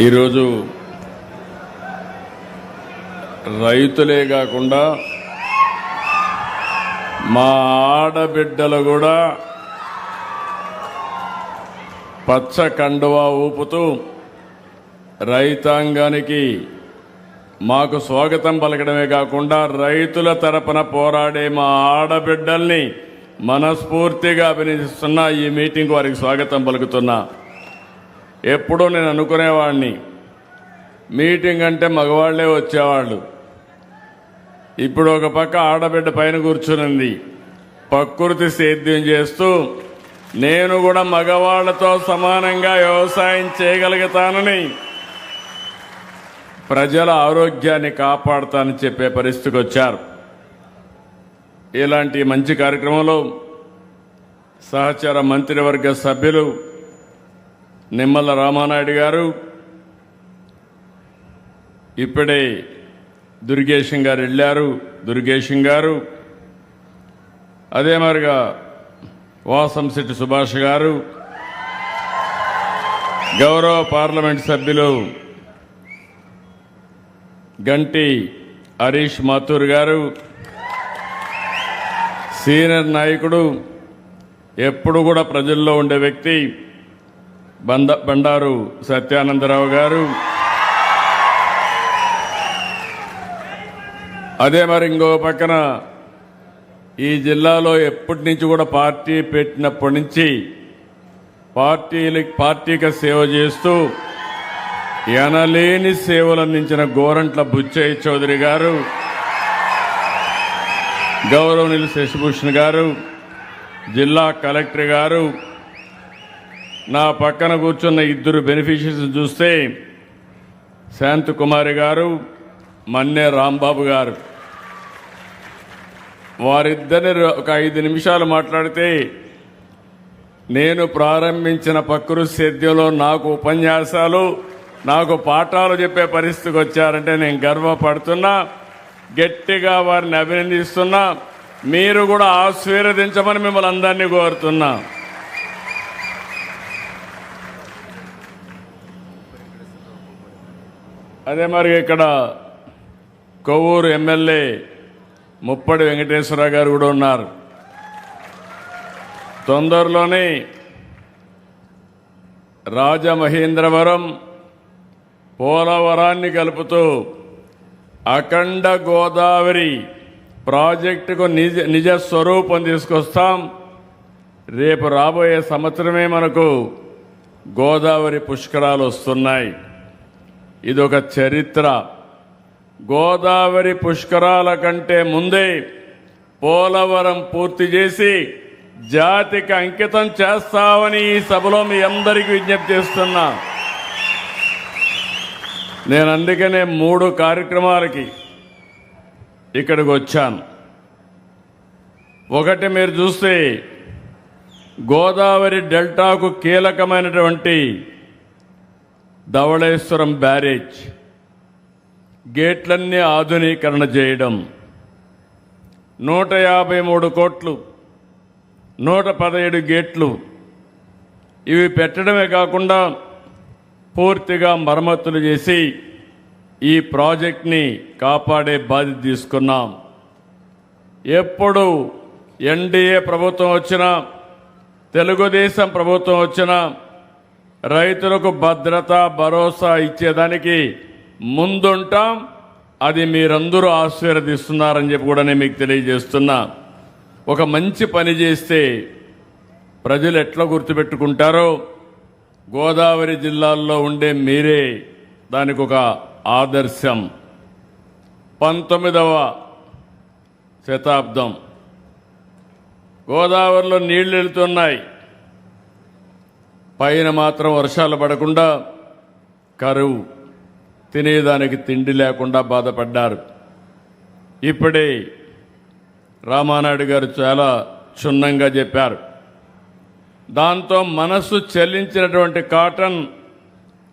ఈరోజు రైతులే కాకుండా మా ఆడబిడ్డలు కూడా పచ్చ కండువా ఊపుతూ రైతాంగానికి మాకు స్వాగతం పలకడమే కాకుండా రైతుల తరపున పోరాడే మా ఆడబిడ్డల్ని మనస్ఫూర్తిగా అభినందిస్తున్నా. ఈ మీటింగ్ వారికి స్వాగతం పలుకుతున్నా. ఎప్పుడూ నేను అనుకునేవాడిని మీటింగ్ అంటే మగవాళ్లే వచ్చేవాళ్ళు. ఇప్పుడు ఒక పక్క ఆడబిడ్డ పైన కూర్చునింది, ప్రకృతి సేద్యం చేస్తూ నేను కూడా మగవాళ్లతో సమానంగా వ్యవసాయం చేయగలుగుతానని, ప్రజల ఆరోగ్యాన్ని కాపాడుతానని చెప్పే పరిస్థితికి వచ్చారు. ఇలాంటి మంచి కార్యక్రమంలో సహచర మంత్రివర్గ సభ్యులు నిమ్మల రామానాయుడు గారు, ఇప్పుడే దుర్గేశం గారు వెళ్ళారు, దుర్గేశం గారు, అదే మరిగా వాసంశెట్టి సుభాష్ గారు, గౌరవ పార్లమెంట్ సభ్యులు గంటి హరీష్ మాథూర్ గారు, సీనియర్ నాయకుడు, ఎప్పుడు కూడా ప్రజల్లో ఉండే వ్యక్తి బండారు సత్యానందరావు గారు, అదే మరి ఇంకో పక్కన ఈ జిల్లాలో ఎప్పటి నుంచి కూడా పార్టీ పెట్టినప్పటి నుంచి పార్టీకి సేవ చేస్తూ ఎనలేని సేవలు అందించిన గోరంట్ల బుచ్చయ్య చౌదరి గారు, గౌరవనీయులు శశిభూషణ్ గారు, జిల్లా కలెక్టర్ గారు, నా పక్కన కూర్చున్న ఇద్దరు బెనిఫిషరీస్ చూస్తే శాంతకుమారి గారు, మన్నే రాంబాబు గారు, వారిద్దరిని ఒక 5 నిమిషాలు మాట్లాడితే నేను ప్రారంభించిన ప్రకృతి సేద్యంలో నాకు ఉపన్యాసాలు, నాకు పాఠాలు చెప్పే పరిస్థితికి వచ్చారంటే నేను గర్వపడుతున్నా. గట్టిగా వారిని అభినందిస్తున్నా. మీరు కూడా ఆశీర్వదించమని మిమ్మల్ని అందరినీ కోరుతున్నా. అదే మరి ఇక్కడ కొవ్వూరు ఎమ్మెల్యే ముప్పడి వెంకటేశ్వరరావు గారు కూడా ఉన్నారు. తొందరలోనే రాజమహేంద్రవరం పోలవరాన్ని కలుపుతూ అఖండ గోదావరి ప్రాజెక్టుకు నిజ స్వరూపం తీసుకొస్తాం. రేపు రాబోయే సంవత్సరమే మనకు గోదావరి పుష్కరాలు వస్తున్నాయి. ఇదొక చరిత్ర. గోదావరి పుష్కరాల కంటే ముందే పోలవరం పూర్తి చేసి జాతికి అంకితం చేస్తామని ఈ సభలో మీ అందరికీ విజ్ఞప్తి చేస్తున్నా. నేను అందుకనే 3 కార్యక్రమాలకి ఇక్కడికి వచ్చాను. ఒకటి, మీరు చూస్తే గోదావరి డెల్టాకు కీలకమైనటువంటి ధవళేశ్వరం బ్యారేజ్ గేట్లన్నీ ఆధునీకరణ చేయడం, 153 కోట్లు, 117 గేట్లు ఇవి పెట్టడమే కాకుండా పూర్తిగా మరమ్మతులు చేసి ఈ ప్రాజెక్ట్ని కాపాడే బాధ్యత తీసుకున్నాం. ఎప్పుడు ఎన్డీఏ ప్రభుత్వం వచ్చినా, తెలుగుదేశం ప్రభుత్వం వచ్చినా రైతులకు భద్రత, భరోసా ఇచ్చేదానికి ముందుంటాం. అది మీరందరూ ఆశీర్వదిస్తున్నారని చెప్పి కూడా నేను మీకు తెలియజేస్తున్నా. ఒక మంచి పని చేస్తే ప్రజలు ఎట్లా గుర్తుపెట్టుకుంటారో గోదావరి జిల్లాల్లో ఉండే మీరే దానికి ఒక ఆదర్శం. 19వ శతాబ్దం గోదావరిలో నీళ్లు వెళుతున్నాయి, పైన మాత్రం వర్షాలు పడకుండా కరువు, తినేదానికి తిండి లేకుండా బాధపడ్డారు. ఇప్పుడే రామానాయుడు గారు చాలా క్షుణ్ణంగా చెప్పారు. దాంతో మనస్సు చెల్లించినటువంటి కాటన్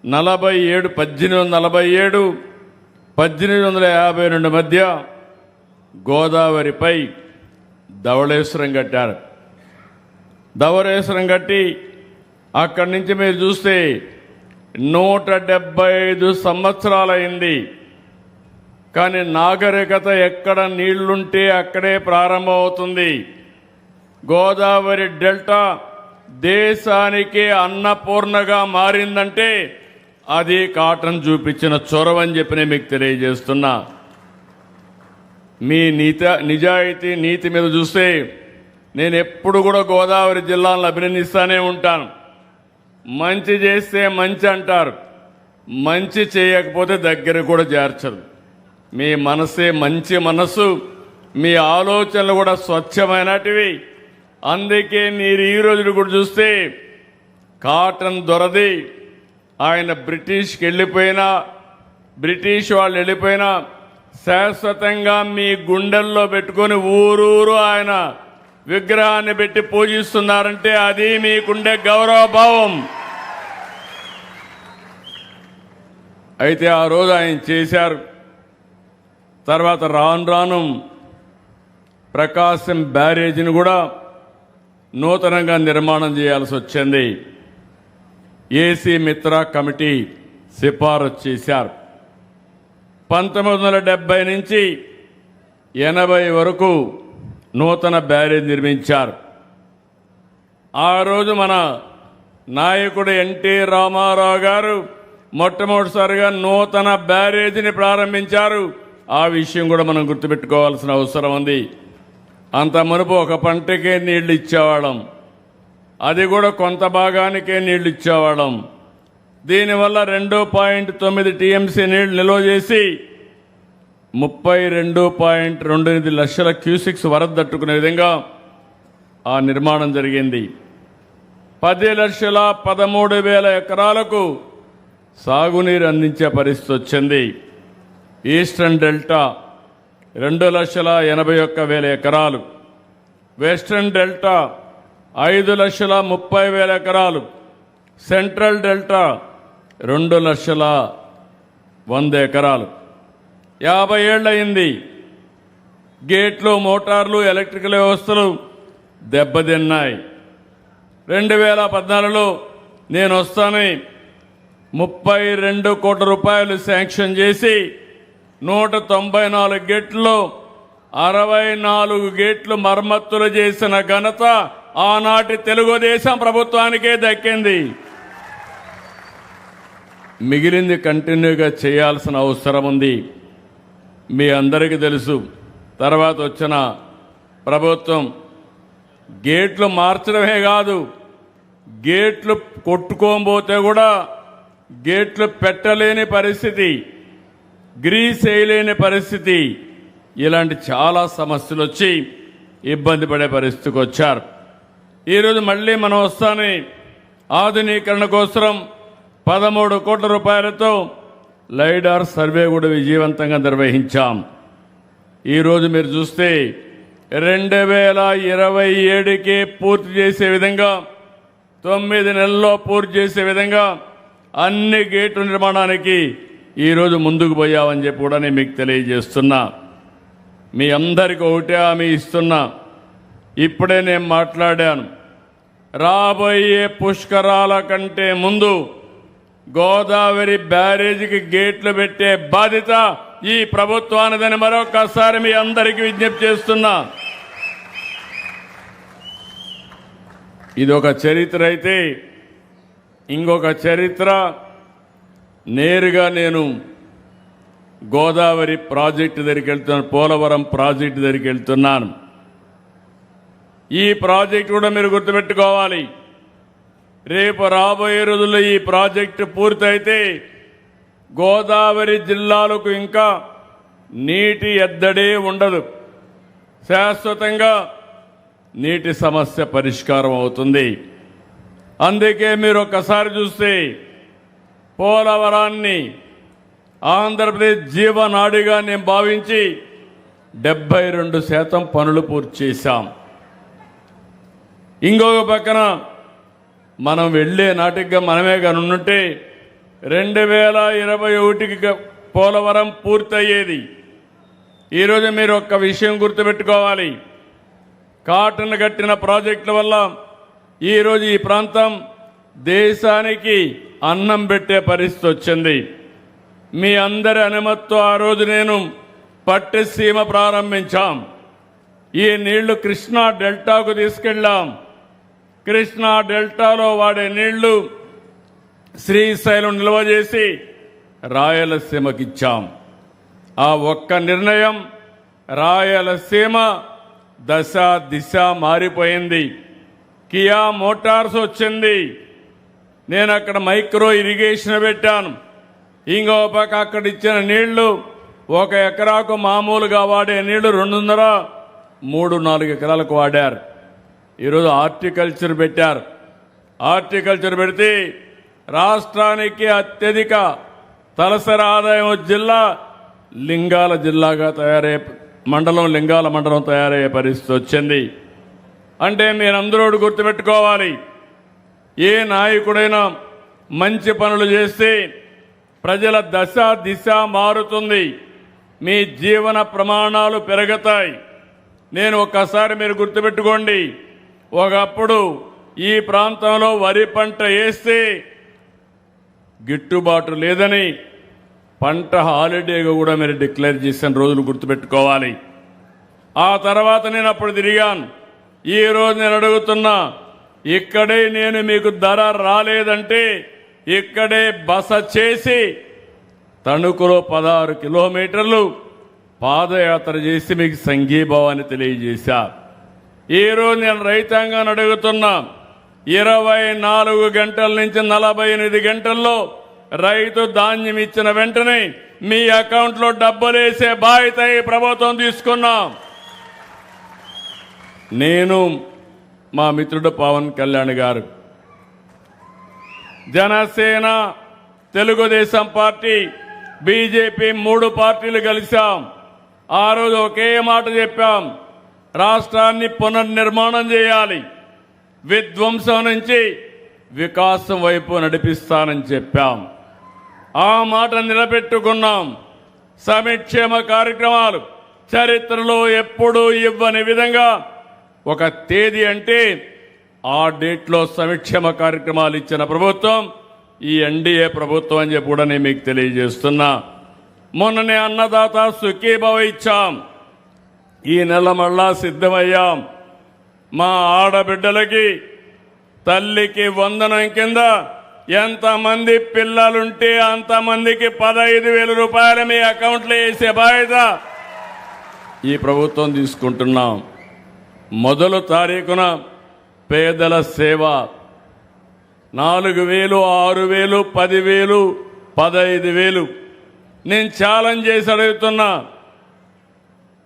1847, 1852 మధ్య గోదావరిపై ధవళేశ్వరం కట్టారు. ధవళేశ్వరం కట్టి అక్కడి నుంచి మీరు చూస్తే 175 సంవత్సరాలైంది. కానీ నాగరికత ఎక్కడ నీళ్లుంటే అక్కడే ప్రారంభమవుతుంది. గోదావరి డెల్టా దేశానికే అన్నపూర్ణగా మారిందంటే అది కాటన్ చూపించిన చొరవని చెప్పి నేను మీకు తెలియజేస్తున్నా. మీ నిజాయితీ నీతి మీద చూస్తే నేను ఎప్పుడు కూడా గోదావరి జిల్లాలను అభినందిస్తూనే ఉంటాను. మంచి చేస్తే మంచి అంటారు, మంచి చేయకపోతే దగ్గర కూడా చేర్చరు. మీ మనసే మంచి మనసు, మీ ఆలోచనలు కూడా స్వచ్ఛమైనటివి. అందుకే మీరు ఈ రోజు కూడా చూస్తే కాటన్ దొరది ఆయన బ్రిటిష్కి వెళ్ళిపోయినా, బ్రిటిష్ వాళ్ళు వెళ్ళిపోయినా శాశ్వతంగా మీ గుండెల్లో పెట్టుకొని ఊరూరు ఆయన విగ్రహాన్ని పెట్టి పూజిస్తున్నారంటే అది మీకుండే గౌరవభావం. అయితే ఆ రోజు ఆయన చేశారు. తర్వాత రాను రాను ప్రకాశం బ్యారేజీని కూడా నూతనంగా నిర్మాణం చేయాల్సి వచ్చింది. ఏసీ మిత్రా కమిటీ సిఫారసు చేశారు. 1970 నుంచి 80 వరకు నూతన బ్యారేజ్ నిర్మించారు. ఆ రోజు మన నాయకుడు ఎన్టీ రామారావు గారు మొట్టమొదటిసారిగా నూతన బ్యారేజీని ప్రారంభించారు. ఆ విషయం కూడా మనం గుర్తుపెట్టుకోవాల్సిన అవసరం ఉంది. అంత మునుపు ఒక పంటకే నీళ్లు ఇచ్చేవాళ్ళం, అది కూడా కొంత భాగానికే నీళ్లు ఇచ్చేవాళ్ళం. దీనివల్ల 2.9 టీఎంసీ నీళ్లు నిల్వ చేసి 32.28 లక్షల క్యూసిక్స్ వరద తట్టుకునే విధంగా ఆ నిర్మాణం జరిగింది. 10,13,000 ఎకరాలకు సాగునీరు అందించే పరిస్థితి వచ్చింది. ఈస్టర్న్ డెల్టా 2,81,000 ఎకరాలు, వెస్టర్న్ డెల్టా 5,30,000 ఎకరాలు, సెంట్రల్ డెల్టా 2,100,000 ఎకరాలు. 50 ఏళ్లయింది. గేట్లు, మోటార్లు, ఎలక్ట్రికల్ వ్యవస్థలు దెబ్బతిన్నాయి. 2014లో నేను వస్తానని 32 కోట్ల రూపాయలు శాంక్షన్ చేసి 194 గేట్లలో 64 గేట్లు మరమ్మతులు చేసిన ఘనత ఆనాటి తెలుగుదేశం ప్రభుత్వానికే దక్కింది. మిగిలింది కంటిన్యూగా చేయాల్సిన అవసరం ఉంది. మీ అందరికీ తెలుసు, తర్వాత వచ్చిన ప్రభుత్వం గేట్లు మార్చడమే కాదు, గేట్లు కొట్టుకోబోతే కూడా గేట్లు పెట్టలేని పరిస్థితి, గ్రీస్ వేయలేని పరిస్థితి, ఇలాంటి చాలా సమస్యలు వచ్చి ఇబ్బంది పడే పరిస్థితికి వచ్చారు. ఈరోజు మళ్ళీ మనం వస్తానే ఆధునీకరణ కోసం 13 కోట్ల రూపాయలతో లైడార్ సర్వే కూడా విజయవంతంగా నిర్వహించాం. ఈరోజు మీరు చూస్తే 2027కి పూర్తి చేసే విధంగా, 9 నెలల్లో పూర్తి చేసే విధంగా అన్ని గేట్ల నిర్మాణానికి ఈరోజు ముందుకు పోయామని చెప్పి కూడా నేను మీకు తెలియజేస్తున్నా. మీ అందరికీ ఒకటే హామీ ఇస్తున్నా. ఇప్పుడే నేను మాట్లాడాను, రాబోయే పుష్కరాల కంటే ముందు గోదావరి బ్యారేజీకి గేట్లు పెట్టే బాధ్యత ఈ ప్రభుత్వానిదని మరొకసారి మీ అందరికీ విజ్ఞప్తి చేస్తున్నా. ఇది ఒక చరిత్ర అయితే, ఇంకొక చరిత్ర నేరుగా నేను గోదావరి ప్రాజెక్టు దగ్గరికి వెళ్తున్నాను, పోలవరం ప్రాజెక్టు దగ్గరికి వెళ్తున్నాను. ఈ ప్రాజెక్టు కూడా మీరు గుర్తుపెట్టుకోవాలి. రేపు రాబోయే రోజుల్లో ఈ ప్రాజెక్టు పూర్తయితే గోదావరి జిల్లాలకు ఇంకా నీటి ఎద్దడే ఉండదు. శాశ్వతంగా నీటి సమస్య పరిష్కారం అవుతుంది. అందుకే మీరు ఒక్కసారి చూస్తే పోలవరాన్ని ఆంధ్రప్రదేశ్ జీవనాడిగా నేను భావించి 72% పనులు పూర్తి చేశాం. ఇంకొక పక్కన మనం వెళ్లే నాటిగా మనమే కానుంటే 2021కి పోలవరం పూర్తయ్యేది. ఈరోజు మీరు ఒక్క విషయం గుర్తుపెట్టుకోవాలి, కాటన్ కట్టిన ప్రాజెక్టుల వల్ల ఈరోజు ఈ ప్రాంతం దేశానికి అన్నం పెట్టే పరిస్థితి వచ్చింది. మీ అందరి అనుమతితో ఆ రోజు నేను పట్టిసీమ ప్రారంభించాం. ఈ నీళ్లు కృష్ణా డెల్టాకు తీసుకెళ్ళాం. కృష్ణా డెల్టాలో వాడే నీళ్లు శ్రీశైలం నిల్వ చేసి రాయలసీమకిచ్చాం. ఆ ఒక్క నిర్ణయం రాయలసీమ దశ దిశ మారిపోయింది. కియా మోటార్స్ వచ్చింది. నేను అక్కడ మైక్రో ఇరిగేషన్ పెట్టాను. ఇంకో పక్క అక్కడ ఇచ్చిన నీళ్లు 1 ఎకరాకు మామూలుగా వాడే నీళ్లు 2.5-3-4 ఎకరాలకు వాడారు. ఈరోజు హార్టికల్చర్ పెట్టారు. హార్టికల్చర్ పెడితే రాష్ట్రానికి అత్యధిక తలసరి ఆదాయం జిల్లా లింగాల జిల్లాగా తయారయ్యే మండలం, లింగాల మండలం తయారయ్యే పరిస్థితి వచ్చింది. అంటే మీరందరూ గుర్తుపెట్టుకోవాలి, ఏ నాయకుడైనా మంచి పనులు చేస్తే ప్రజల దశ దిశ మారుతుంది, మీ జీవన ప్రమాణాలు పెరుగుతాయి. నేను ఒక్కసారి మీరు గుర్తుపెట్టుకోండి, ఒకప్పుడు ఈ ప్రాంతంలో వరి పంట వేస్తే గిట్టుబాటు లేదని పంట హాలిడేగా కూడా మీరు డిక్లేర్ చేసిన రోజులు గుర్తుపెట్టుకోవాలి. ఆ తర్వాత నేను అప్పుడు తిరిగాను. ఈ రోజు నేను అడుగుతున్నా, ఇక్కడే నేను మీకు ధర రాలేదంటే ఇక్కడే బస చేసి తణుకులో 16 కిలోమీటర్లు పాదయాత్ర చేసి మీకు సంఘీభావాన్ని తెలియజేశా. ఈరోజు నేను రైతాంగాన్ని అడుగుతున్నా, 24 గంటల నుంచి 48 గంటల్లో రైతు ధాన్యం ఇచ్చిన వెంటనే మీ అకౌంట్లో డబ్బులు వేసే బాధ్యత ఈ ప్రభుత్వం తీసుకున్నాం. నేను, మా మిత్రుడు పవన్ కళ్యాణ్ గారు, జనసేన, తెలుగుదేశం పార్టీ, బీజేపీ 3 పార్టీలు కలిశాం. ఆ రోజు ఒకే మాట చెప్పాం, రాష్ట్రాన్ని పునర్నిర్మాణం చేయాలి, విధ్వంసం నుంచి వికాసం వైపు నడిపిస్తానని చెప్పాం. ఆ మాట నిలబెట్టుకున్నాం. సంక్షేమ కార్యక్రమాలు చరిత్రలో ఎప్పుడూ ఇవ్వని విధంగా ఒక తేదీ అంటే ఆ డేట్లో సంక్షేమ కార్యక్రమాలు ఇచ్చిన ప్రభుత్వం ఈ ఎన్డీఏ ప్రభుత్వం అని చెప్పి కూడా నేను మీకు తెలియజేస్తున్నా. మొన్ననే అన్నదాత సుఖీభవ ఇచ్చాం. ఈ నెల మళ్ళా సిద్ధమయ్యాం. మా ఆడబిడ్డలకి తల్లికి వందనం కింద ఎంతమంది పిల్లలుంటే అంతమందికి 15,000 రూపాయలు మీ అకౌంట్లో వేసే బాధ్యత ఈ ప్రభుత్వం తీసుకుంటున్నాం. మొదలు తారీఖున పేదల సేవ 4,000, 6,000, 10,000, 15,000 నేను ఛాలెంజ్ చేసి అడుగుతున్నా.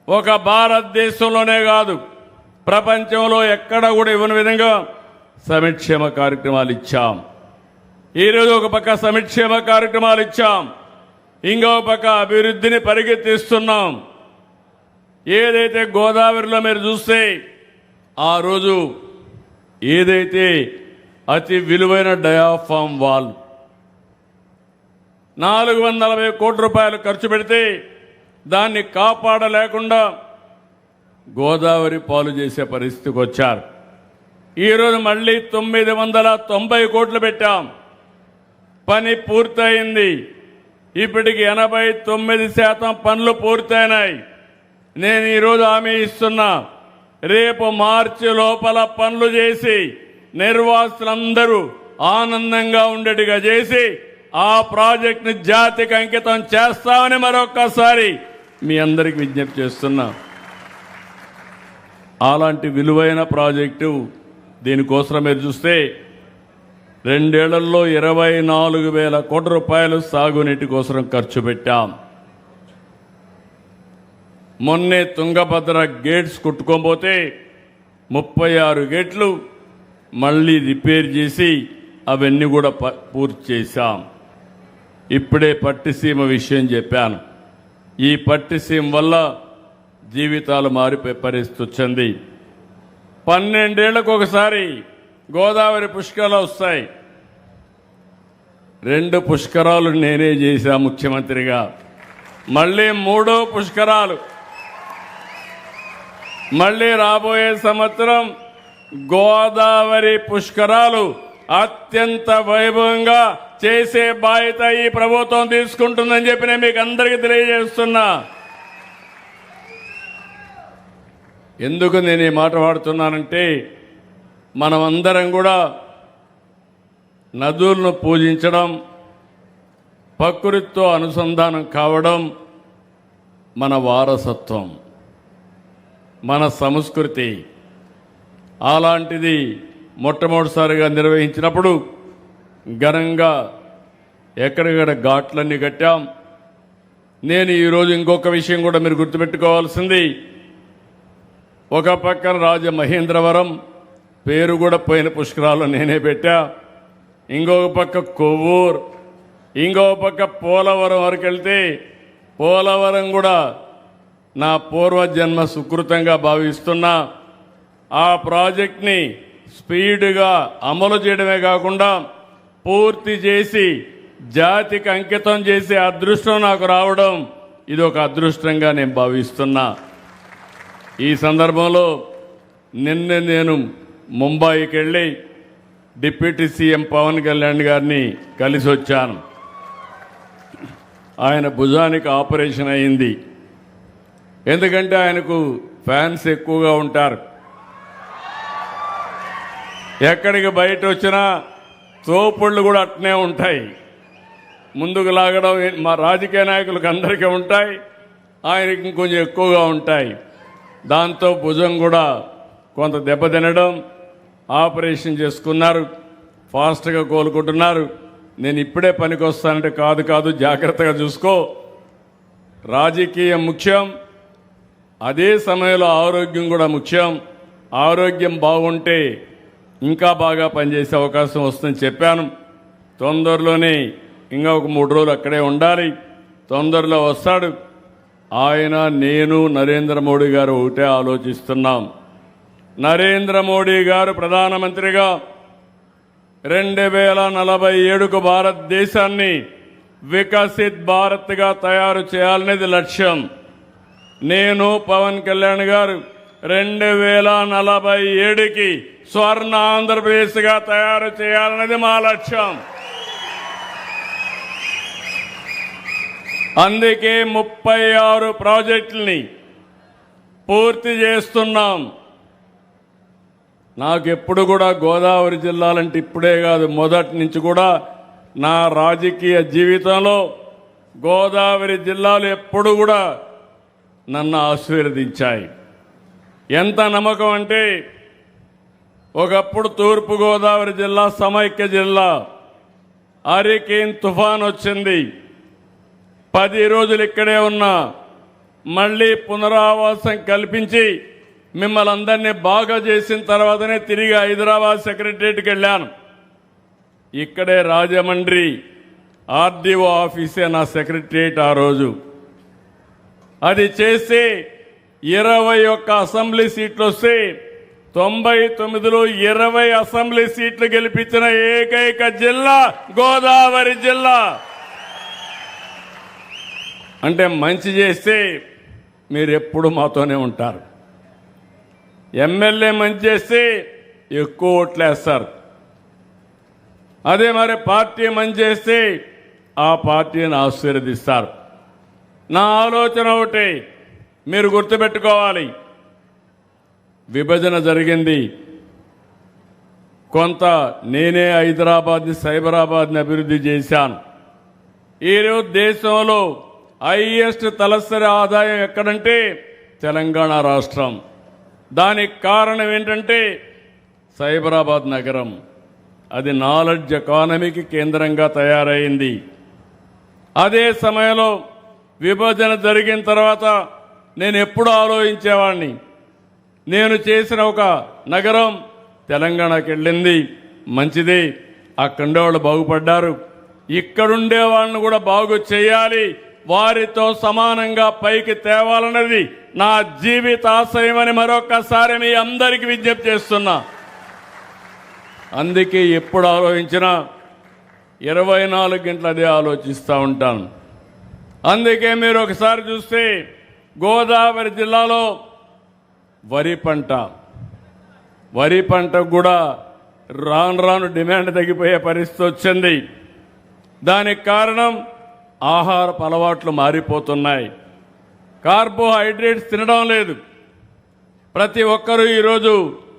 ఒక భారతదేశంలోనే కాదు, ప్రపంచంలో ఎక్కడ కూడా ఇవ్వని విధంగా సంక్షేమ కార్యక్రమాలు ఇచ్చాం. ఈరోజు ఒక పక్క సంక్షేమ కార్యక్రమాలు ఇచ్చాం, ఇంకో పక్క అభివృద్ధిని పరిగెత్తిస్తున్నాం. ఏదైతే గోదావరిలో మీరు చూస్తే ఆ రోజు ఏదైతే అతి విలువైన డయాఫామ్ వాల్ 440 కోట్ల రూపాయలు ఖర్చు పెడితే దాన్ని కాపాడలేకుండా గోదావరి పాలు చేసే పరిస్థితికి వచ్చారు. ఈరోజు మళ్ళీ 990 కోట్లు పెట్టాం. పని పూర్తయింది. ఇప్పటికి 89% పనులు పూర్తయినాయి. నేను ఈరోజు హామీ ఇస్తున్నా, రేపు మార్చి లోపల పనులు చేసి నిర్వాసితులందరూ ఆనందంగా ఉండేట్టుగా చేసి ఆ ప్రాజెక్టును జాతికి అంకితం చేస్తామని మరొక్కసారి మీ అందరికి విజ్ఞప్తి చేస్తున్నా. అలాంటి విలువైన ప్రాజెక్టు దీనికోసం మీరు చూస్తే 2 ఏళ్లలో 24,000 కోట్ల రూపాయలు సాగునీటి కోసం ఖర్చు పెట్టాం. మొన్నే తుంగభద్ర గేట్స్ కుట్టుకోబోతే 36 గేట్లు మళ్ళీ రిపేర్ చేసి అవన్నీ కూడా పూర్తి చేశాం. ఇప్పుడే పట్టిసీమ విషయం చెప్పాను. ఈ పట్టిసీమ వల్ల జీవితాలు మారిపోయే పరిస్థితి వచ్చింది. 12 ఏళ్లకు ఒకసారి గోదావరి పుష్కరాలు వస్తాయి. 2 పుష్కరాలు నేనే చేశా ముఖ్యమంత్రిగా. మళ్ళీ 3వ పుష్కరాలు మళ్ళీ రాబోయే సంవత్సరం గోదావరి పుష్కరాలు అత్యంత వైభవంగా చేసే బాధ్యత ఈ ప్రభుత్వం తీసుకుంటుందని చెప్పి నేను మీకు అందరికీ తెలియజేస్తున్నా. ఎందుకు నేను ఈ మాట వాడుతున్నానంటే మనమందరం కూడా నదులను పూజించడం, ప్రకృతితో అనుసంధానం కావడం మన వారసత్వం, మన సంస్కృతి. అలాంటిది మొట్టమొదటిసారిగా నిర్వహించినప్పుడు ఘనంగా ఎక్కడికక్కడ ఘాట్లన్నీ కట్టాం. నేను ఈరోజు ఇంకొక విషయం కూడా మీరు గుర్తుపెట్టుకోవాల్సింది, ఒక పక్కన రాజమహేంద్రవరం పేరు కూడా పోయిన పుష్కరాలు నేనే పెట్టా, ఇంకొక పక్క కొవ్వూరు, ఇంకొక పక్క పోలవరం వరకు వెళ్తే పోలవరం కూడా నా పూర్వజన్మ సుకృతంగా భావిస్తున్నా. ఆ ప్రాజెక్ట్ని స్పీడ్గా అమలు చేయడమే కాకుండా పూర్తి చేసి జాతికి అంకితం చేసే అదృష్టం నాకు రావడం ఇది ఒక అదృష్టంగా నేను భావిస్తున్నా. ఈ సందర్భంలో నిన్న నేను ముంబైకి వెళ్ళి డిప్యూటీ సీఎం పవన్ కళ్యాణ్ గారిని కలిసి వచ్చాను. ఆయన భుజానికి ఆపరేషన్ అయింది. ఎందుకంటే ఆయనకు ఫ్యాన్స్ ఎక్కువగా ఉంటారు. ఎక్కడికి బయట వచ్చినా తోపుళ్ళు కూడా అట్నే ఉంటాయి. ముందుకు లాగడం మా రాజకీయ నాయకులకు అందరికీ ఉంటాయి, ఆయనకి ఇంకొంచెం ఎక్కువగా ఉంటాయి. దాంతో భుజం కూడా కొంత దెబ్బతినడం, ఆపరేషన్ చేసుకున్నారు, ఫాస్ట్గా కోలుకుంటున్నారు. నేను ఇప్పుడే పనికి వస్తానంటే కాదు జాగ్రత్తగా చూసుకో. రాజకీయం ముఖ్యం, అదే సమయంలో ఆరోగ్యం కూడా ముఖ్యం. ఆరోగ్యం బాగుంటే ఇంకా బాగా పనిచేసే అవకాశం వస్తుందని చెప్పాను. తొందరలోనే ఇంకా ఒక 3 రోజులు అక్కడే ఉండాలి. తొందరలో వస్తాడు. ఆయన, నేను, నరేంద్ర మోడీ గారు ఒకటే ఆలోచిస్తున్నాం. నరేంద్ర మోడీ గారు ప్రధానమంత్రిగా 2047కు భారతదేశాన్ని వికసిత్ భారత్గా తయారు చేయాలనేది లక్ష్యం. నేను, పవన్ కళ్యాణ్ గారు 2047కి స్వర్ణ ఆంధ్రప్రదేశ్గా తయారు చేయాలనేది మా లక్ష్యం. అందుకే 36 ప్రాజెక్టుల్ని పూర్తి చేస్తున్నాం. నాకెప్పుడు కూడా గోదావరి జిల్లాలంటే ఇప్పుడే కాదు, మొదటి నుంచి కూడా నా రాజకీయ జీవితంలో గోదావరి జిల్లాలు ఎప్పుడు కూడా నన్ను ఆశీర్వదించాయి. ఎంత నమ్మకం అంటే ఒకప్పుడు తూర్పు గోదావరి జిల్లా సమైక్య జిల్లా, హరికేన్ తుఫాన్ వచ్చింది. 10 రోజులు ఇక్కడే ఉన్నా, మళ్ళీ పునరావాసం కల్పించి మిమ్మల్ని అందరినీ బాగా చేసిన తర్వాతనే తిరిగి హైదరాబాద్ సెక్రటరియట్కి వెళ్ళాను. ఇక్కడే రాజమండ్రి ఆర్డీఓ ఆఫీసే నా సెక్రటరియట్. ఆ రోజు అది చేసి 21 అసెంబ్లీ సీట్లు వస్తే 99లో 20 అసెంబ్లీ సీట్లు గెలిపించిన ఏకైక జిల్లా గోదావరి జిల్లా. అంటే మంచి చేస్తే మీరు ఎప్పుడు మాతోనే ఉంటారు. ఎమ్మెల్యే మంచి చేస్తే ఎక్కువ ఓట్లేస్తారు. అదే మరి పార్టీ మంచి చేస్తే ఆ పార్టీని ఆశీర్వదిస్తారు. నా ఆలోచన ఒకటి మీరు గుర్తుపెట్టుకోవాలి. విభజన జరిగింది, కొంత నేనే హైదరాబాద్ని, సైబరాబాద్ని అభివృద్ధి చేశాను. ఈరోజు దేశంలో హైయెస్ట్ తలసరి ఆదాయం ఎక్కడంటే తెలంగాణ రాష్ట్రం. దానికి కారణం ఏంటంటే సైబరాబాద్ నగరం. అది నాలెడ్జ్ ఎకానమీకి కేంద్రంగా తయారైంది. అదే సమయంలో విభజన జరిగిన తర్వాత నేను ఎప్పుడు ఆలోచించేవాడిని, నేను చేసిన ఒక నగరం తెలంగాణకి వెళ్ళింది, మంచిది, అక్కడే వాళ్ళు బాగుపడ్డారు, ఇక్కడుండే వాళ్ళని కూడా బాగు చేయాలి, వారితో సమానంగా పైకి తేవాలన్నది నా జీవిత ఆశయమని మరొకసారి మీ అందరికీ విజ్ఞప్తి చేస్తున్నా. అందుకే ఎప్పుడు ఆలోచించినా 24 గంటలు అదే ఆలోచిస్తూ ఉంటాను. అందుకే మీరు ఒకసారి చూస్తే గోదావరి జిల్లాలో వరి పంటకు కూడా రాను రాను డిమాండ్ తగ్గిపోయే పరిస్థితి వచ్చింది. దానికి కారణం ఆహారపు అలవాట్లు మారిపోతున్నాయి. కార్బోహైడ్రేట్స్ తినడం లేదు. ప్రతి ఒక్కరూ ఈరోజు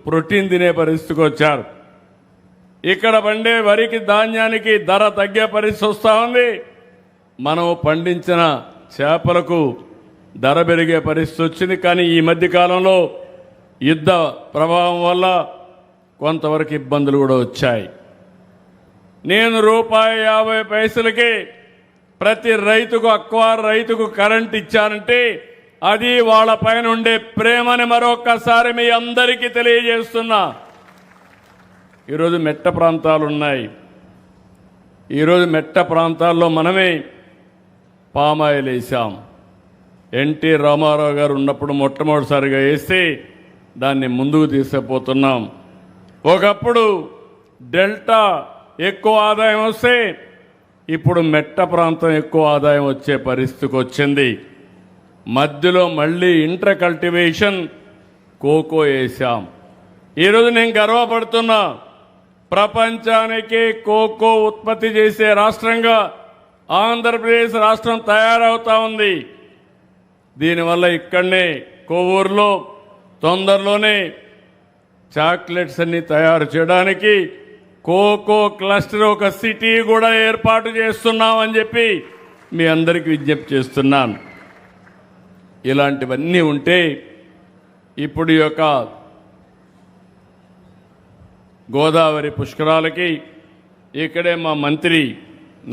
ప్రోటీన్ తినే పరిస్థితికి వచ్చారు. ఇక్కడ పండే వరికి ధాన్యానికి ధర తగ్గే పరిస్థితి వస్తూ ఉంది. మనం పండించిన చేపలకు ధర పెరిగే పరిస్థితి వచ్చింది. కానీ ఈ మధ్య కాలంలో యుద్ధ ప్రభావం వల్ల కొంతవరకు ఇబ్బందులు కూడా వచ్చాయి. నేను ₹1.50 ప్రతి రైతుకు అక్వార్ రైతుకు కరెంట్ ఇచ్చానంటే అది వాళ్ళ పైన ఉండే ప్రేమని మరొక్కసారి మీ అందరికీ తెలియజేస్తున్నా. ఈరోజు మెట్ట ప్రాంతాలు ఉన్నాయి. ఈరోజు మెట్ట ప్రాంతాల్లో మనమే పామాయిల్ వేసాం. ఎన్టీ రామారావు గారు ఉన్నప్పుడు మొట్టమొదటిసారిగా వేసి దాన్ని ముందుకు తీసుకుపోతున్నాం. ఒకప్పుడు డెల్టా ఎక్కువ ఆదాయం వస్తే ఇప్పుడు మెట్ట ప్రాంతం ఎక్కువ ఆదాయం వచ్చే పరిస్థితికి వచ్చింది. మధ్యలో మళ్ళీ ఇంటర్ కల్టివేషన్ కోకో వేసాం. ఈరోజు నేను గర్వపడుతున్నా. ప్రపంచానికి కోకో ఉత్పత్తి చేసే రాష్ట్రంగా ఆంధ్రప్రదేశ్ రాష్ట్రం తయారవుతా ఉంది. దీనివల్ల ఇక్కడనే కొవ్వూరులో తొందరలోనే చాక్లెట్స్ అన్ని తయారు చేయడానికి కోకో క్లస్టర్ ఒక సిటీ కూడా ఏర్పాటు చేస్తున్నామని చెప్పి మీ అందరికీ విజ్ఞప్తి చేస్తున్నాను. ఇలాంటివన్నీ ఉంటే ఇప్పుడు ఈ యొక్క గోదావరి పుష్కరాలకి ఇక్కడే మా మంత్రి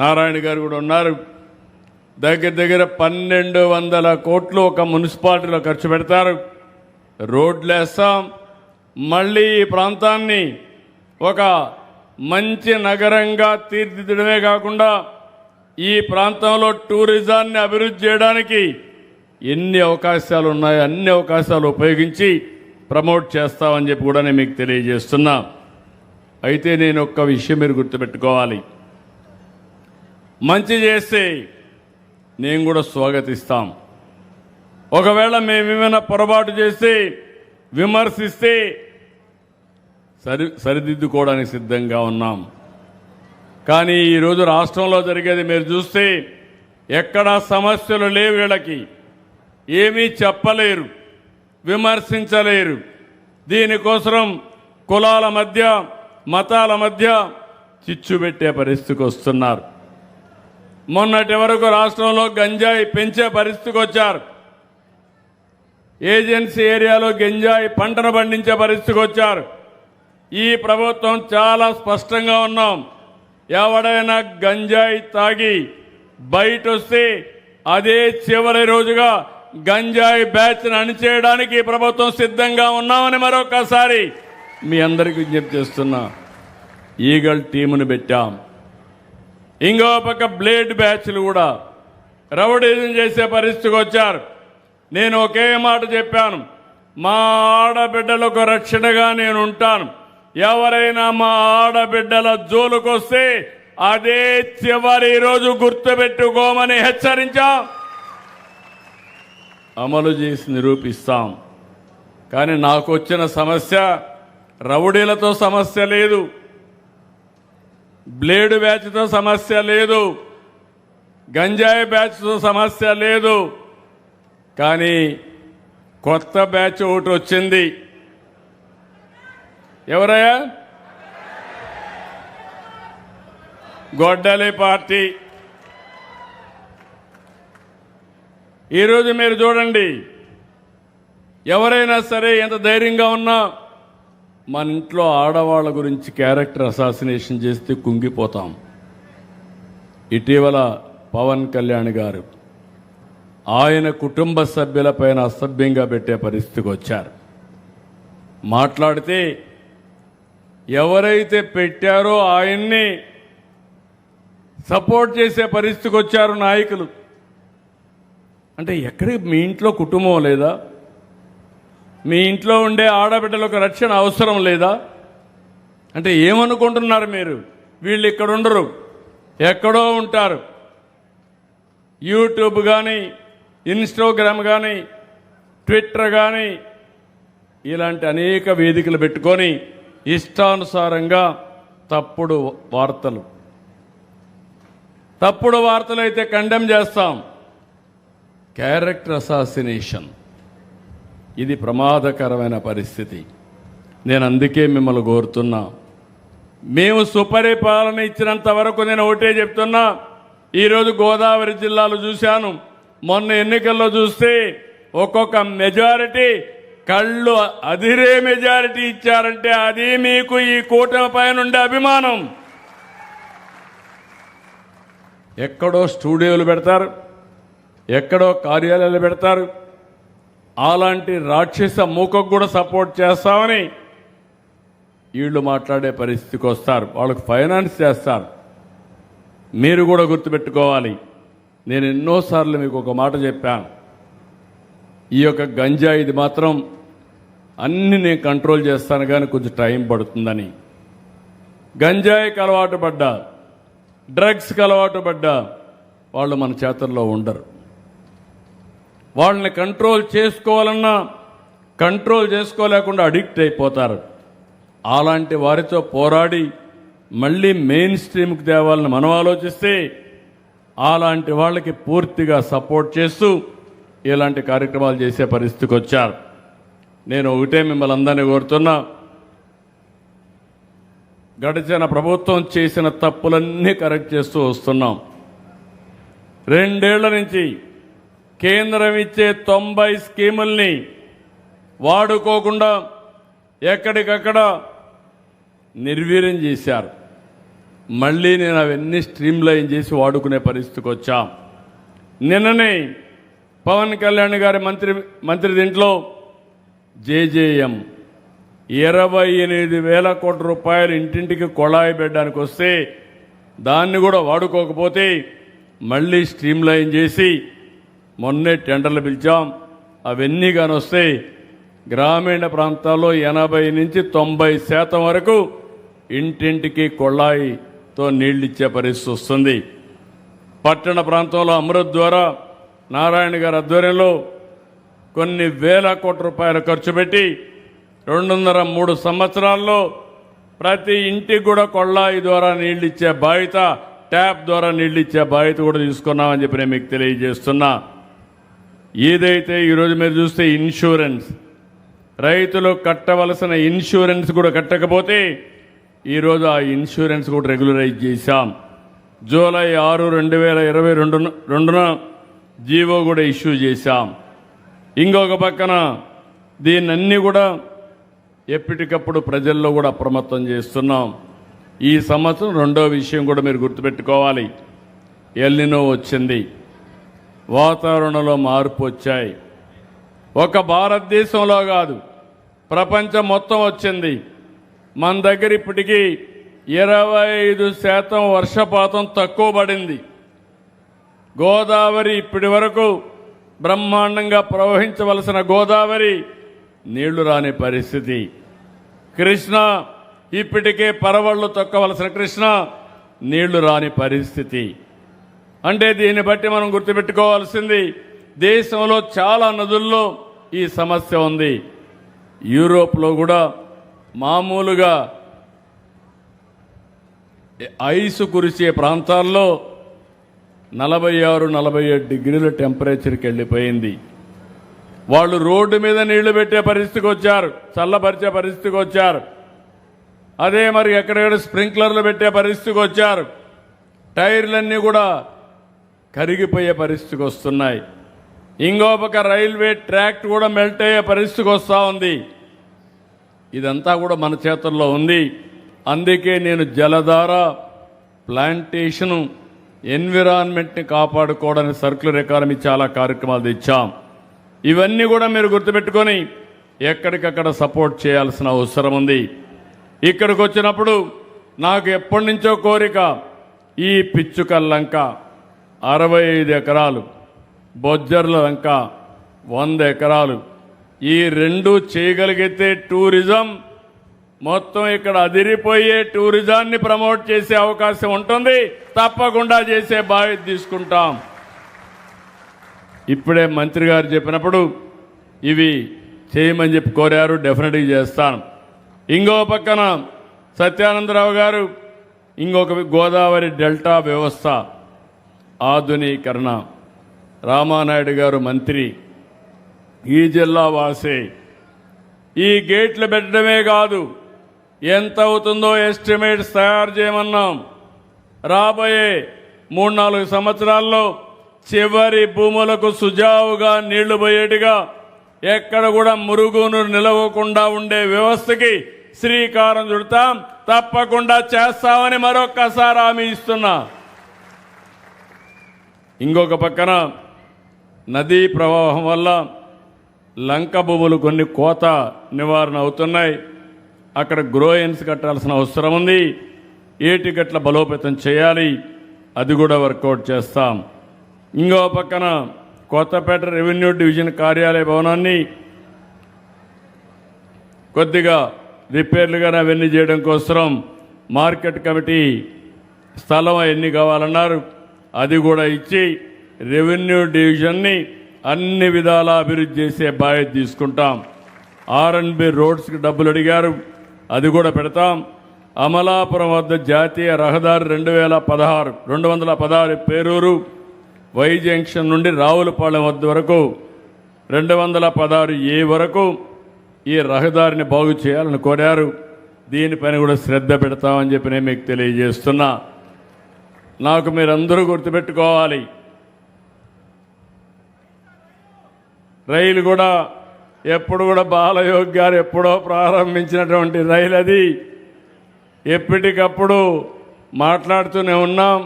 నారాయణ గారు కూడా ఉన్నారు. దగ్గర 1200 కోట్లు ఒక మున్సిపాలిటీలో ఖర్చు పెడతారు. రోడ్లు వేస్తాం. మళ్ళీ ఈ ప్రాంతాన్ని ఒక మంచి నగరంగా తీర్చిదిద్దడమే కాకుండా ఈ ప్రాంతంలో టూరిజాన్ని అభివృద్ధి చేయడానికి ఎన్ని అవకాశాలు ఉన్నాయో అన్ని అవకాశాలు ఉపయోగించి ప్రమోట్ చేస్తామని చెప్పి కూడా నేను మీకు తెలియజేస్తున్నా. అయితే నేను ఒక్క విషయం మీరు గుర్తుపెట్టుకోవాలి. మంచి చేస్తే నేను కూడా స్వాగతిస్తాం. ఒకవేళ మేమేమైనా పొరపాటు చేస్తే విమర్శిస్తే సరిదిద్దుకోవడానికి సిద్ధంగా ఉన్నాం. కానీ ఈరోజు రాష్ట్రంలో జరిగేది మీరు చూస్తే ఎక్కడా సమస్యలు లేవు. వీళ్ళకి ఏమీ చెప్పలేరు, విమర్శించలేరు. దీనికోసం కులాల మధ్య మతాల మధ్య చిచ్చు పెట్టే పరిస్థితికి వస్తున్నారు. మొన్నటి వరకు రాష్ట్రంలో గంజాయి పెంచే పరిస్థితికి వచ్చారు. ఏజెన్సీ ఏరియాలో గంజాయి పంటను పండించే పరిస్థితికి వచ్చారు. ఈ ప్రభుత్వం చాలా స్పష్టంగా ఉన్నాం. ఎవడైనా గంజాయి తాగి బయట వస్తే అదే చివరి రోజుగా గంజాయి బ్యాచ్ను అణిచేయడానికి ఈ ప్రభుత్వం సిద్ధంగా ఉన్నామని మరొకసారి మీ అందరికీ విజ్ఞప్తి చేస్తున్నా. ఈగల్ టీమును పెట్టాం. ఇంకో పక్క బ్లేడ్ బ్యాచ్లు కూడా రౌడీజం చేసే పరిస్థితికి వచ్చారు. నేను ఒకే మాట చెప్పాను, మా ఆడబిడ్డలకు రక్షణగా నేను ఉంటాను. ఎవరైనా మా ఆడబిడ్డల జోలుకొస్తే అదే చివరి రోజు గుర్తుపెట్టుకోమని హెచ్చరించాం. అమలు చేసి నిరూపిస్తాం. కానీ నాకు వచ్చిన సమస్య రౌడీలతో సమస్య లేదు, బ్లేడ్ బ్యాచ్తో సమస్య లేదు, గంజాయి బ్యాచ్తో సమస్య లేదు. కానీ కొత్త బ్యాచ్ ఒకటి వచ్చింది. ఎవరయ్యా? గొడ్డలి పార్టీ. ఈరోజు మీరు చూడండి, ఎవరైనా సరే ఎంత ధైర్యంగా ఉన్నా మన ఇంట్లో ఆడవాళ్ళ గురించి క్యారెక్టర్ అసాసినేషన్ చేస్తే కుంగిపోతాం. ఇటీవల పవన్ కళ్యాణ్ గారు ఆయన కుటుంబ సభ్యులపైన అసభ్యంగా పెట్టే పరిస్థితికి వచ్చారు. మాట్లాడితే ఎవరైతే పెట్టారో ఆయన్ని సపోర్ట్ చేసే పరిస్థితికి వచ్చారు నాయకులు. అంటే ఎక్కడికి మీ ఇంట్లో కుటుంబం లేదా? మీ ఇంట్లో ఉండే ఆడబిడ్డలకు రక్షణ అవసరం లేదా? అంటే ఏమనుకుంటున్నారు మీరు? వీళ్ళు ఇక్కడ ఉండరు, ఎక్కడో ఉంటారు. యూట్యూబ్ కానీ, ఇన్స్టాగ్రామ్ కానీ, ట్విట్టర్ కానీ ఇలాంటి అనేక వేదికలు పెట్టుకొని ఇష్టానుసారంగా తప్పుడు వార్తలు. తప్పుడు వార్తలు అయితే కండెమ్ చేస్తాం. క్యారెక్టర్ అసాసినేషన్ ఇది ప్రమాదకరమైన పరిస్థితి. నేను అందుకే మిమ్మల్ని కోరుతున్నా, మేము సుపరిపాలన ఇచ్చినంత వరకు నేను ఒకటే చెప్తున్నా. ఈరోజు గోదావరి జిల్లాలో చూశాను, మొన్న ఎన్నికల్లో చూస్తే ఒక్కొక్క మెజారిటీ కళ్ళు అదిరే మెజారిటీ ఇచ్చారంటే అది మీకు ఈ కూటమి పైన ఉండే అభిమానం. ఎక్కడో స్టూడియోలు పెడతారు, ఎక్కడో కార్యాలయాలు పెడతారు. అలాంటి రాక్షస మూకకు కూడా సపోర్ట్ చేస్తామని వీళ్ళు మాట్లాడే పరిస్థితికి వస్తారు. వాళ్ళకు ఫైనాన్స్ చేస్తారు. మీరు కూడా గుర్తుపెట్టుకోవాలి, నేను ఎన్నోసార్లు మీకు ఒక మాట చెప్పాను, ఈ యొక్క గంజాయి ఇది మాత్రం అన్ని నేను కంట్రోల్ చేస్తాను కానీ కొంచెం టైం పడుతుందని. గంజాయికి అలవాటు పడ్డా, డ్రగ్స్కి అలవాటు పడ్డా వాళ్ళు మన చేతుల్లో ఉండరు. వాళ్ళని కంట్రోల్ చేసుకోవాలన్నా కంట్రోల్ చేసుకోలేకుండా అడిక్ట్ అయిపోతారు. అలాంటి వారితో పోరాడి మళ్ళీ మెయిన్ స్ట్రీమ్కి తేవాలని మనం ఆలోచిస్తే అలాంటి వాళ్ళకి పూర్తిగా సపోర్ట్ చేస్తూ ఇలాంటి కార్యక్రమాలు చేసే పరిస్థితికి వచ్చారు. నేను ఒకటే మిమ్మల్ని అందరినీ కోరుతున్నా, గడిచిన ప్రభుత్వం చేసిన తప్పులన్నీ కరెక్ట్ చేస్తూ వస్తున్నాం. 2 ఏళ్ల నుంచి కేంద్రం ఇచ్చే 90 స్కీముల్ని వాడుకోకుండా ఎక్కడికక్కడ నిర్వీర్యం చేశారు. మళ్ళీ నేను అవన్నీ స్ట్రీమ్లైన్ చేసి వాడుకునే పరిస్థితికి వచ్చాం. నిన్ననే పవన్ కళ్యాణ్ గారి మంత్రి దీంట్లో జేజేఎం 28,000 కోట్ల రూపాయలు ఇంటింటికి కొళాయి పెట్టడానికి వస్తే దాన్ని కూడా వాడుకోకపోతే మళ్ళీ స్ట్రీమ్లైన్ చేసి మొన్నే టెండర్లు పిలిచాం. అవన్నీ కానీ వస్తే గ్రామీణ ప్రాంతాల్లో 80 నుంచి 90% వరకు ఇంటింటికి కొళాయితో నీళ్ళిచ్చే పరిస్థితి వస్తుంది. పట్టణ ప్రాంతంలో అమృత్ ద్వారా నారాయణ గారి ఆధ్వర్యంలో కొన్ని వేల కోట్ల రూపాయలు ఖర్చు పెట్టి 2.5-3 సంవత్సరాల్లో ప్రతి ఇంటికి కూడా కొళాయి ద్వారా నీళ్ళిచ్చే బాధ్యత, ట్యాప్ ద్వారా నీళ్ళిచ్చే బాధ్యత కూడా తీసుకున్నామని చెప్పి నేను మీకు తెలియజేస్తున్నా. ఏదైతే ఈరోజు మీరు చూస్తే ఇన్సూరెన్స్, రైతులు కట్టవలసిన ఇన్సూరెన్స్ కూడా కట్టకపోతే ఈరోజు ఆ ఇన్సూరెన్స్ కూడా రెగ్యులరైజ్ చేశాం. జూలై 6, 2022న జీవో కూడా ఇష్యూ చేశాం. ఇంకొక పక్కన దీన్నన్నీ కూడా ఎప్పటికప్పుడు ప్రజల్లో కూడా అప్రమత్తం చేస్తున్నాం. ఈ సంవత్సరం రెండో విషయం కూడా మీరు గుర్తుపెట్టుకోవాలి, ఎల్నినో వచ్చింది, వాతావరణంలో మార్పు వచ్చాయి. ఒక భారతదేశంలో కాదు, ప్రపంచం మొత్తం వచ్చింది. మన దగ్గర ఇప్పటికీ 25% వర్షపాతం తక్కువ పడింది. గోదావరి ఇప్పటి వరకు బ్రహ్మాండంగా ప్రవహించవలసిన గోదావరి నీళ్లు రాని పరిస్థితి. కృష్ణ ఇప్పటికే పరవళ్లు తొక్కవలసిన కృష్ణ నీళ్లు రాని పరిస్థితి. అంటే దీన్ని బట్టి మనం గుర్తుపెట్టుకోవాల్సింది, దేశంలో చాలా నదుల్లో ఈ సమస్య ఉంది. యూరోప్లో కూడా మామూలుగా ఐసు కురిసే ప్రాంతాల్లో 46-47 డిగ్రీల టెంపరేచర్కి వెళ్ళిపోయింది. వాళ్ళు రోడ్డు మీద నీళ్లు పెట్టే పరిస్థితికి వచ్చారు, చల్లబరిచే పరిస్థితికి వచ్చారు. అదే మరి ఎక్కడెక్కడ స్ప్రింక్లర్లు పెట్టే పరిస్థితికి వచ్చారు. టైర్లన్నీ కూడా కరిగిపోయే పరిస్థితికి వస్తున్నాయి. ఇంకో పక్క రైల్వే ట్రాక్ కూడా మెల్ట్ అయ్యే పరిస్థితికి వస్తూ ఉంది. ఇదంతా కూడా మన చేతుల్లో ఉంది. అందుకే నేను జలధార, ప్లాంటేషను, ఎన్విరాన్మెంట్ని కాపాడుకోవడానికి సర్క్యులర్ ఎకానమీ చాలా కార్యక్రమాలు తెచ్చాం. ఇవన్నీ కూడా మీరు గుర్తుపెట్టుకొని ఎక్కడికక్కడ సపోర్ట్ చేయాల్సిన అవసరం ఉంది. ఇక్కడికి వచ్చినప్పుడు నాకు ఎప్పటి నుంచో కోరిక, ఈ పిచ్చుకల లంక 65 ఎకరాలు, బొజ్జర్ల లంక 100 ఎకరాలు, ఈ 2 చేయగలిగితే టూరిజం మొత్తం ఇక్కడ అదిరిపోయే టూరిజాన్ని ప్రమోట్ చేసే అవకాశం ఉంటుంది. తప్పకుండా చేసే బాధ్యత తీసుకుంటాం. ఇప్పుడే మంత్రి గారు చెప్పినప్పుడు ఇవి చేయమని చెప్పి కోరారు, డెఫినెట్గా చేస్తాను. ఇంకో పక్కన సత్యానందరావు గారు ఇంకొక గోదావరి డెల్టా వ్యవస్థ ఆధునీకరణ. రామానాయుడు గారు మంత్రి, ఈ జిల్లా వాసే. ఈ గేట్లు పెట్టడమే కాదు, ఎంత అవుతుందో ఎస్టిమేట్స్ తయారు చేయమన్నాం. రాబోయే 3-4 సంవత్సరాల్లో చివరి భూములకు సుజావుగా నీళ్లు పోయేట్టుగా, ఎక్కడ కూడా మురుగును నిలవకుండా ఉండే వ్యవస్థకి శ్రీకారం చుడతాం. తప్పకుండా చేస్తామని మరొక్కసారి హామీ ఇస్తున్నా. ఇంకొక పక్కన నదీ ప్రవాహం వల్ల లంక భూములు కొన్ని కోత నివారణ అవుతున్నాయి. అక్కడ గ్రోయన్స్ కట్టాల్సిన అవసరం ఉంది. ఏటిగట్ల బలోపేతం చేయాలి, అది కూడా వర్కౌట్ చేస్తాం. ఇంకో పక్కన కొత్తపేట రెవెన్యూ డివిజన్ కార్యాలయ భవనాన్ని కొద్దిగా రిపేర్లుగా అవన్నీ చేయడం కోసం మార్కెట్ కమిటీ స్థలం ఎన్ని కావాలన్నారు, అది కూడా ఇచ్చి రెవెన్యూ డివిజన్ని అన్ని విధాలా అభివృద్ధి చేసే బాధ్యత తీసుకుంటాం. R&B రోడ్స్కి డబ్బులు అడిగారు, అది కూడా పెడతాం. అమలాపురం వద్ద జాతీయ రహదారి 216 పేరూరు వై జంక్షన్ నుండి రావులపాలెం వద్ద వరకు 216A వరకు ఈ రహదారిని బాగు చేయాలని కోరారు. దీనిపైన కూడా శ్రద్ధ పెడతామని చెప్పి నేను మీకు తెలియజేస్తున్నా. నాకు మీరందరూ గుర్తుపెట్టుకోవాలి, రైలు కూడా ఎప్పుడు కూడా బాలయోగ్ గారు ఎప్పుడో ప్రారంభించినటువంటి రైలు అది. ఎప్పటికప్పుడు మాట్లాడుతూనే ఉన్నాం.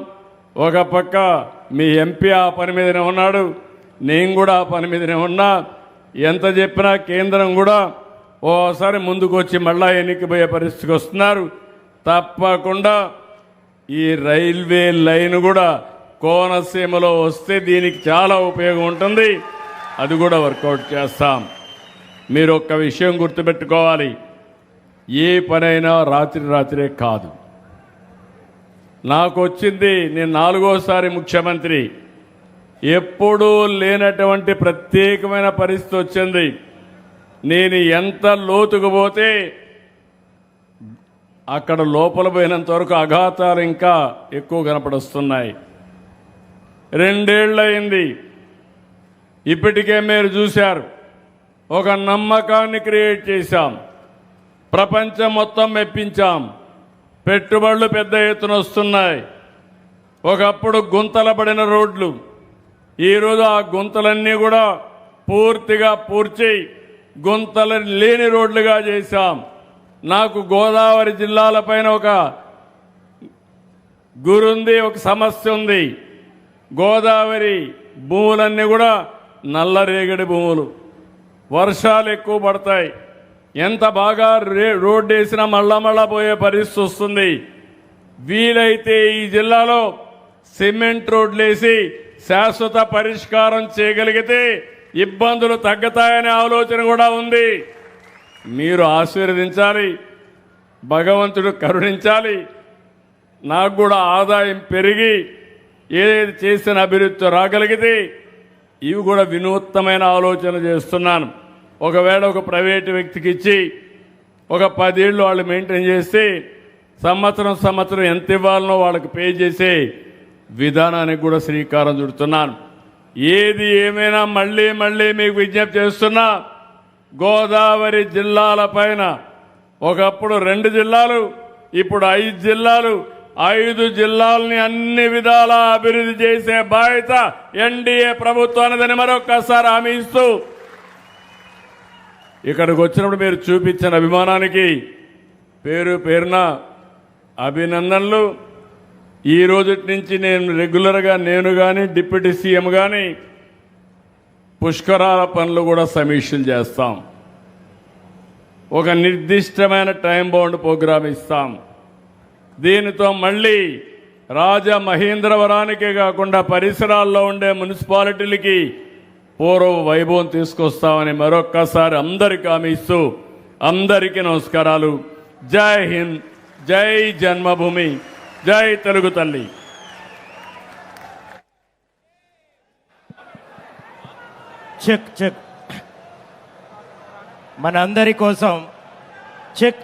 ఒక పక్క మీ ఎంపీ ఆ పని మీదనే ఉన్నాడు, నేను కూడా ఆ పని మీదనే ఉన్నా. ఎంత చెప్పినా కేంద్రం కూడా ఓసారి ముందుకు వచ్చి మళ్ళా ఎన్నికపోయే పరిస్థితికి వస్తున్నారు. తప్పకుండా ఈ రైల్వే లైన్ కూడా కోనసీమలో వస్తే దీనికి చాలా ఉపయోగం ఉంటుంది, అది కూడా వర్కౌట్ చేస్తాం. మీరు ఒక్క విషయం గుర్తుపెట్టుకోవాలి, ఏ పనైనా రాత్రే కాదు. నాకు వచ్చింది, నేను 4వసారి ముఖ్యమంత్రి, ఎప్పుడూ లేనటువంటి ప్రత్యేకమైన పరిస్థితి వచ్చింది. నేను ఎంత లోతుకు పోతే అక్కడ లోపల పోయినంత వరకు అఘాతాలు ఇంకా ఎక్కువ కనపడొస్తున్నాయి. 2 ఏళ్ళు అయింది. ఇప్పటికే మీరు చూశారు, ఒక నమ్మకాన్ని క్రియేట్ చేశాం, ప్రపంచం మొత్తం మెప్పించాం, పెట్టుబడులు పెద్ద ఎత్తున వస్తున్నాయి. ఒకప్పుడు గుంతల పడిన రోడ్లు, ఈరోజు ఆ గుంతలన్నీ కూడా పూర్తిగా పూడ్చి గుంతలు లేని రోడ్లుగా చేశాం. నాకు గోదావరి జిల్లాలపైన ఒక గురుంది, ఒక సమస్య ఉంది. గోదావరి భూములన్నీ కూడా నల్లరేగడి భూములు, వర్షాలు ఎక్కువ పడతాయి. ఎంత బాగా రోడ్డు వేసినా మళ్ళా పోయే పరిస్థితి వస్తుంది. వీలైతే ఈ జిల్లాలో సిమెంట్ రోడ్లు వేసి శాశ్వత పరిష్కారం చేయగలిగితే ఇబ్బందులు తగ్గుతాయనే ఆలోచన కూడా ఉంది. మీరు ఆశీర్వదించాలి, భగవంతుడు కరుణించాలి. నాకు కూడా ఆదాయం పెరిగి ఏదైతే చేసిన అభివృద్ధి రాగలిగితే ఇవి కూడా వినూత్నమైన ఆలోచన చేస్తున్నాను. ఒకవేళ ఒక ప్రైవేటు వ్యక్తికి ఇచ్చి ఒక 10 ఏళ్ళు వాళ్ళు మెయింటైన్ చేస్తే సంవత్సరం ఎంత ఇవ్వాలనో వాళ్ళకి పే చేసే విధానానికి కూడా శ్రీకారం చుడుతున్నాను. ఏది ఏమైనా మళ్ళీ మీకు విజ్ఞప్తి చేస్తున్నా, గోదావరి జిల్లాల పైన ఒకప్పుడు 2 జిల్లాలు, ఇప్పుడు 5 జిల్లాలు, 5 జిల్లాలని అన్ని విధాలా అభివృద్ధి చేసే బాధ్యత ఎన్డీఏ ప్రభుత్వానిదని మరొక్కసారి హామీ ఇస్తూ, ఇక్కడికి వచ్చినప్పుడు మీరు చూపించిన అభిమానానికి పేరున అభినందనలు. ఈ రోజు నుంచి నేను రెగ్యులర్గా నేను కానీ డిప్యూటీ సీఎం కానీ పుష్కరాల పనులు కూడా సమీక్షలు చేస్తాం. ఒక నిర్దిష్టమైన టైం బౌండ్ ప్రోగ్రాం ఇస్తాం. దీనితో మళ్ళీ రాజమహేంద్రవరానికే కాకుండా పరిసరాల్లో ఉండే మున్సిపాలిటీలకి పూర్వ వైభవం తీసుకొస్తామని మరొక్కసారి అందరికీ హామీ ఇస్తూ, అందరికీ నమస్కారాలు. జై హింద్, జై జన్మభూమి, జై తెలుగు తల్లి. చెక్ మనందరి కోసం చెక్